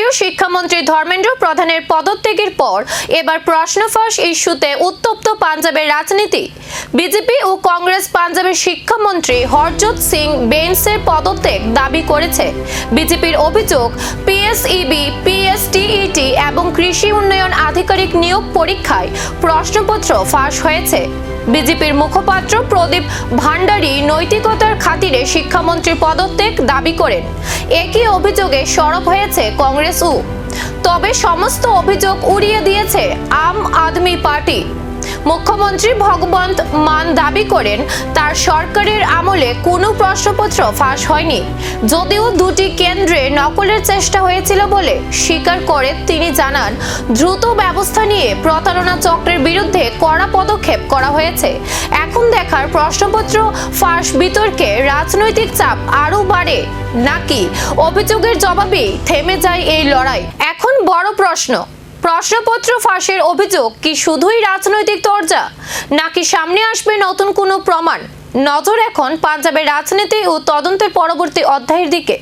কেন্দ্রীয় শিক্ষামন্ত্রী ধর্মেন্দ্র প্রধানের পদত্যাগের পর এবার প্রশ্ন ফাঁস ইস্যুতে উত্তপ্ত পাঞ্জাবের রাজনীতি। বিজেপি ও কংগ্রেস পাঞ্জাবের শিক্ষামন্ত্রী হরজোত সিং বেইনসের পদত্যাগ দাবি করেছে। বিজেপির অভিযোগ, পিএসইবি, পিএসটিইটি এবং কৃষি উন্নয়ন আধিকারিক নিয়োগ পরীক্ষায় প্রশ্নপত্র ফাঁস হয়েছে। বিজেপির মুখপাত্র প্রদীপ ভান্ডারী নৈতিকতার খাতিরে শিক্ষামন্ত্রীর পদত্যাগ দাবি করেন। একই অভিযোগে সরব হয়েছে কংগ্রেসও। তবে সমস্ত অভিযোগ উড়িয়ে দিয়েছে আম আদমি পার্টি। মুখ্যমন্ত্রী ভগবন্ত মান দাবি করেন তার সরকারের আমলে কোনো প্রশ্নপত্র ফাঁস হয়নি, যদিও দুটি কেন্দ্রে নকলের চেষ্টা হয়েছিল বলে স্বীকার করে তিনি জানান, দ্রুত ব্যবস্থা নিয়ে প্রতারণা চক্রের বিরুদ্ধে কড়া পদক্ষেপ করা হয়েছে। এখন দেখার প্রশ্নপত্র ফাঁস বিতর্কে রাজনৈতিক চাপ আরও বাড়ে নাকি অভিযোগের জবাবেই থেমে যায় এই লড়াই। এখন বড় প্রশ্নপত্র ফাঁসের অভিযোগ কি শুধুই রাজনৈতিক তরজা, নাকি সামনে আসবে নতুন কোনো প্রমাণ? নজর এখন পাঞ্জাবের রাজনীতি ও তদন্তের পরবর্তী অধ্যায়ের দিকে।